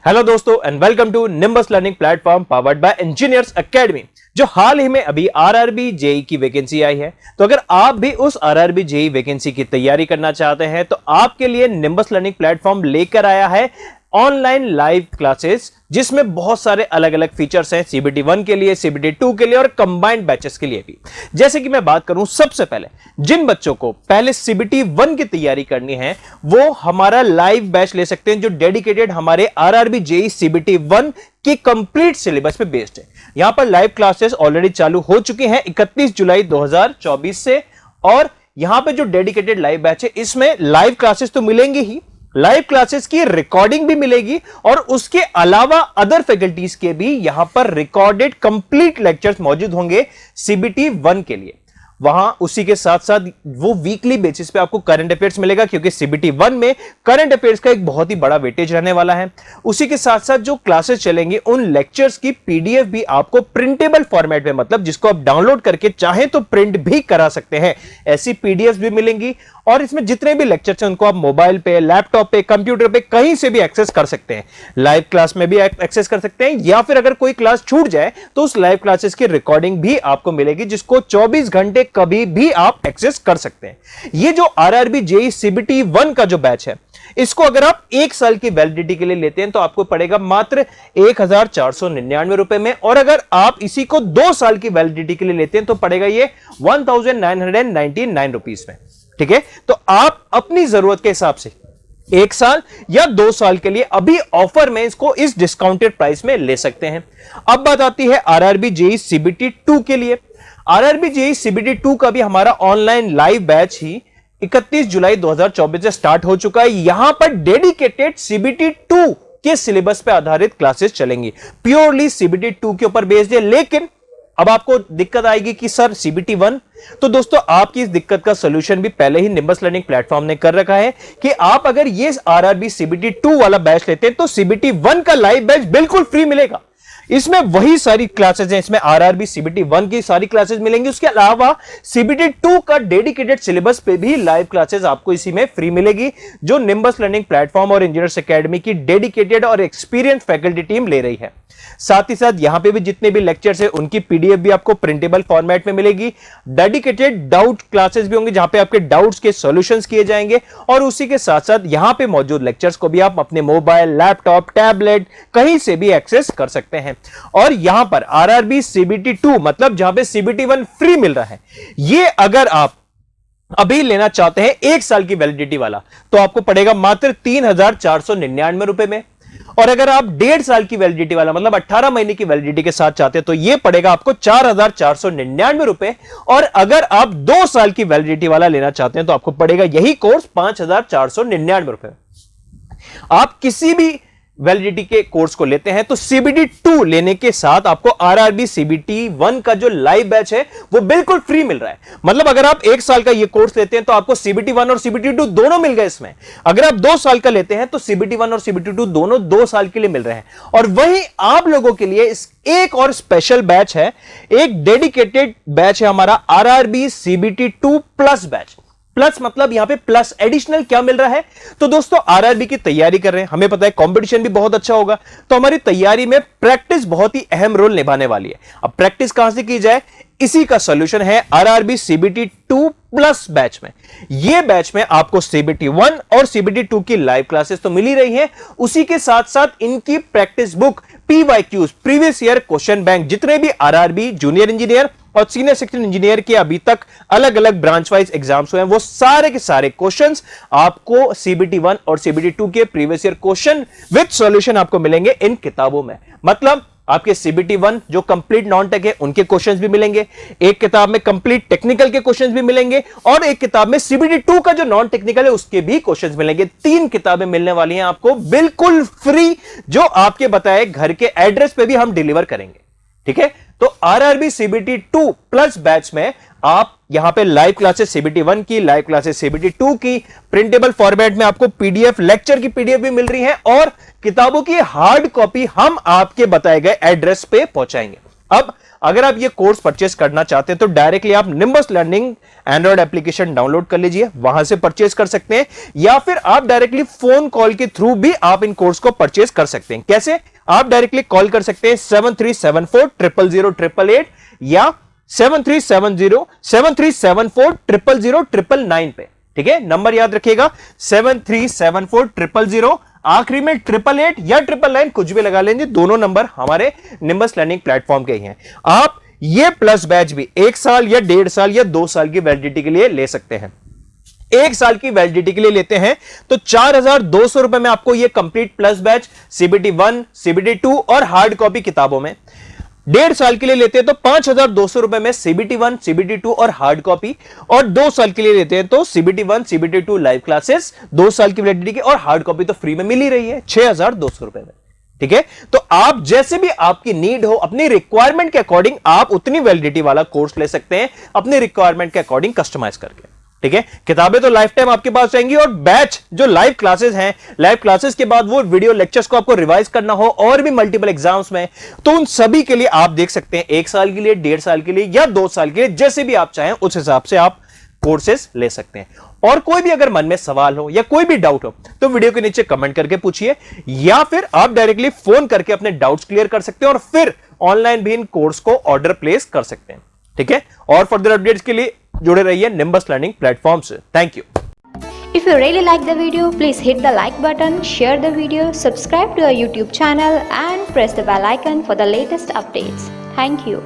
Hello दोस्तों and welcome to Nimbus learning platform powered by engineers academy. जो हाल ही में अभी आरआरबी जेई की वैकेंसी आई है, तो अगर आप भी उस आरआरबी जेई वैकेंसी की तैयारी करना चाहते हैं तो आपके लिए निम्बस लर्निंग प्लेटफॉर्म लेकर आया है ऑनलाइन लाइव क्लासेस, जिसमें बहुत सारे अलग अलग फीचर्स हैं सीबीटी 1 के लिए, सीबीटी 2 के लिए और कंबाइंड बैचेस के लिए भी। जैसे कि मैं बात करूं, सबसे पहले जिन बच्चों को पहले सीबीटी 1 की तैयारी करनी है वो हमारा लाइव बैच ले सकते हैं, जो डेडिकेटेड हमारे आरआरबी जेई सीबीटी 1 की कंप्लीट सिलेबस पे बेस्ड है। यहां पर लाइव क्लासेस ऑलरेडी चालू हो चुकी हैं 31 जुलाई 2024 से, और यहां पे जो डेडिकेटेड लाइव बैच है इसमें लाइव क्लासेस तो मिलेंगी ही, लाइव क्लासेस की रिकॉर्डिंग भी मिलेगी और उसके अलावा अदर फैकल्टीज के भी यहां पर रिकॉर्डेड कंप्लीट लेक्चर्स मौजूद होंगे सीबीटी 1 के लिए। वहां उसी के साथ साथ वो वीकली बेसिस पे आपको करंट अफेयर्स मिलेगा, क्योंकि सीबीटी 1 में करंट अफेयर्स का एक बहुत ही बड़ा वेटेज रहने वाला है। उसी के साथ साथ जो क्लासेस चलेंगी उन लेक्चर्स की पीडीएफ भी आपको प्रिंटेबल फॉर्मेट में, मतलब जिसको आप डाउनलोड करके चाहे तो प्रिंट भी करा सकते हैं, ऐसी पीडीएफ भी मिलेंगी। और इसमें जितने भी लेक्चर्स हैं उनको आप मोबाइल पे, लैपटॉप पे, कंप्यूटर पे कहीं से भी एक्सेस कर सकते हैं। लाइव क्लास में भी एक्सेस कर सकते हैं, या फिर अगर कोई क्लास छूट जाए तो उस लाइव क्लासेस की रिकॉर्डिंग भी आपको मिलेगी, जिसको 24 घंटे कभी भी आप एक्सेस कर सकते हैं। ये जो आरआरबी जेई सीबीटी 1 का जो बैच है, इसको अगर आप 1 साल की वैलिडिटी के लिए लेते हैं तो आपको पड़ेगा मात्र 1499 रुपए में, और अगर आप इसी को 2 साल की वैलिडिटी के लिए लेते हैं तो पड़ेगा ये 1999 रुपीस में। ठीक है, तो आप अपनी जरूरत के हिसाब से 1 साल या 2 साल के लिए अभी ऑफर में इसको इस डिस्काउंटेड प्राइस में ले सकते हैं। अब बात आती है आरआरबी जेई सीबीटी 2 के लिए। आरआरबी जेई सीबीटी 2 का भी हमारा ऑनलाइन लाइव बैच ही 31 जुलाई 2024 से स्टार्ट हो चुका है। यहां पर डेडिकेटेड सीबीटी 2 के सिलेबस पे आधारित क्लासेस चलेंगी, प्योरली सीबीटी 2 के ऊपर बेस्ड है। लेकिन अब आपको दिक्कत आएगी कि सर सीबीटी 1, तो दोस्तों आपकी इस दिक्कत का सॉल्यूशन भी पहले ही निम्बस लर्निंग प्लेटफॉर्म ने कर रखा है कि आप अगर ये आरआरबी सीबीटी 2 वाला बैच लेते हैं तो सीबीटी 1 का लाइव बैच बिल्कुल फ्री मिलेगा। इसमें वही सारी क्लासेस हैं, इसमें आरआरबी सीबीटी 1 की सारी क्लासेस मिलेंगी। उसके अलावा सीबीटी 2 का डेडिकेटेड सिलेबस पे भी लाइव क्लासेस आपको इसी में फ्री मिलेगी, जो निम्बस लर्निंग प्लेटफॉर्म और इंजीनियर्स एकेडमी की डेडिकेटेड और एक्सपीरियंस फैकल्टी टीम ले रही है। साथ ही साथ यहां पे भी जितने भी लेक्चर्स हैं उनकी पीडीएफ भी आपको प्रिंटेबल फॉर्मेट में मिलेगी। डेडिकेटेड डाउट क्लासेस भी होंगे, जहां पे आपके डाउट्स के सॉल्यूशंस किए जाएंगे, और उसी के साथ साथ यहां पे मौजूद लेक्चर्स को भी आप अपने मोबाइल, लैपटॉप, टैबलेट कहीं से भी एक्सेस कर सकते हैं। और यहां पर आरआरबी सीबीटी 2, मतलब जहां पे सीबीटी 1 फ्री मिल रहा है, ये अगर आप अभी लेना चाहते हैं 1 साल की वैलिडिटी वाला, तो आपको पड़ेगा मात्र 3499 रुपए में। और अगर आप 1.5 साल की वैलिडिटी वाला, मतलब 18 महीने की वैलिडिटी के साथ चाहते हैं, तो यह पड़ेगा आपको 4499 रुपए। और अगर आप 2 साल की वैलिडिटी वाला लेना चाहते हैं तो आपको पड़ेगा यही कोर्स 5499 रुपए। आप किसी भी वैलिडिटी के कोर्स को लेते हैं तो सीबीटी 2 लेने के साथ आपको आरआरबी सीबीटी 1 का जो लाइव बैच है वो बिल्कुल फ्री मिल रहा है। मतलब अगर आप 1 साल का ये कोर्स लेते हैं तो आपको सीबीटी 1 और सीबीटी 2 दोनों मिल गए इसमें। अगर आप 2 साल का लेते हैं तो सीबीटी 1 और सीबीटी 2 दोनों 2 साल के लिए मिल रहे हैं। और वहीं आप लोगों के लिए एक और स्पेशल बैच है, एक डेडिकेटेड बैच है हमारा RRB CBT 2 plus batch. Plus मतलब यहां पे प्लस एडिशनल क्या मिल रहा है, तो दोस्तों आरआरबी की तैयारी कर रहे हैं, हमें पता है कंपटीशन भी बहुत अच्छा होगा, तो हमारी तैयारी में प्रैक्टिस बहुत ही अहम रोल निभाने वाली है। अब प्रैक्टिस कहां से की जाए, इसी का सॉल्यूशन है आरआरबी सीबीटी 2 प्लस बैच में। यह बैच में आपको सीबीटी 1 और सीबीटी 2 की लाइव क्लासेस तो मिल ही रही हैं, उसी के साथ साथ इनकी practice book, PYQs, previous year question bank, जितने भी आरआरबी जूनियर इंजीनियर और सीनियर सेक्शन इंजीनियर के अभी तक अलग अलग ब्रांच वाइज एग्जाम्स हुए हैं, वो सारे के सारे क्वेश्चंस आपको सीबीटी 1 और सीबीटी 2 के previous year question with solution आपको मिलेंगे इन किताबों में। मतलब आपके सीबीटी 1 जो कंप्लीट नॉन टेक है उनके क्वेश्चंस भी मिलेंगे, एक किताब में कंप्लीट टेक्निकल के क्वेश्चंस भी मिलेंगे, और एक किताब में सीबीटी 2 का जो नॉन टेक्निकल है उसके भी क्वेश्चंस मिलेंगे। 3 किताबें मिलने वाली हैं आपको बिल्कुल फ्री, जो आपके बताए घर के एड्रेस पे भी हम डिलीवर करेंगे। ठीक है, तो आरआरबी सीबीटी 2 प्लस बैच में आप यहां पे लाइव क्लासेस सीबीटी 1 की, लाइव क्लासेस सीबीटी 2 की, प्रिंटेबल फॉर्मेट में आपको पीडीएफ, लेक्चर की पीडीएफ भी मिल रही है, और किताबों की हार्ड कॉपी हम आपके बताए गए एड्रेस पे पहुंचाएंगे। अब अगर आप ये कोर्स परचेस करना चाहते हैं तो डायरेक्टली आप nimbus learning Android application download कर लीजिए, वहां से परचेस कर सकते हैं, या फिर आप डायरेक्टली फोन कॉल के थ्रू भी आप इन कोर्स को परचेस कर सकते हैं। कैसे? आप डायरेक्टली कॉल कर सकते हैं 7374000888 या 7374000999 पे। ठीक है, नंबर याद रखिएगा 73740000, आखिरी में 888 या 999 कुछ भी लगा लेंगे, दोनों नंबर हमारे निम्बस लर्निंग प्लेटफॉर्म के ही हैं। आप ये प्लस बैच भी 1 साल या 1.5 साल या 2 साल की वैलिडिटी के लिए ले सकते हैं। 1 साल की वैलिडिटी के लिए लेते हैं तो 4200 रुपए में आपको ये complete plus batch CBT 1, CBT 2 और हार्ड कॉपी किताबों में। 1.5 साल के लिए लेते हैं तो 5200 रुपए में CBT 1, CBT 2 और हार्ड कॉपी, और 2 साल के लिए लेते हैं तो CBT 1, CBT 2 लाइव क्लासेस 2 साल की वैलिडिटी की, और हार्ड कॉपी तो फ्री में मिल ही रही है 6200 रुपए में। ठीक है, तो आप जैसे भी आपकी नीड हो, अपनी रिक्वायरमेंट के अकॉर्डिंग आप उतनी वैलिडिटी वाला कोर्स ले सकते हैं, अपने रिक्वायरमेंट के अकॉर्डिंग कस्टमाइज करके। ठीक है, किताबें तो लाइफ टाइम आपके पास रहेंगी, और बैच जो लाइव क्लासेस हैं, लाइव क्लासेस के बाद वो वीडियो लेक्चर्स को आपको रिवाइज करना हो और भी मल्टीपल एग्जाम्स में, तो उन सभी के लिए आप देख सकते हैं 1 साल के लिए, 1.5 साल के लिए या 2 साल के लिए, जैसे भी आप चाहें उस हिसाब से आप कोर्सेस ले सकते हैं। और कोई भी अगर मन में सवाल हो या कोई भी डाउट हो तो वीडियो के नीचे कमेंट करके पूछिए, या फिर आप डायरेक्टली फोन करके अपने डाउट्स क्लियर कर सकते हैं, और फिर ऑनलाइन भी इन कोर्स को ऑर्डर प्लेस कर सकते हैं। ठीक है, और फर्दर अपडेट्स के लिए जुड़े रहिए निम्बस लर्निंग प्लेटफॉर्म से। Thank you. If you really like the video, please hit the like button, share the video, subscribe to our YouTube channel and press the bell icon for the latest updates. Thank you.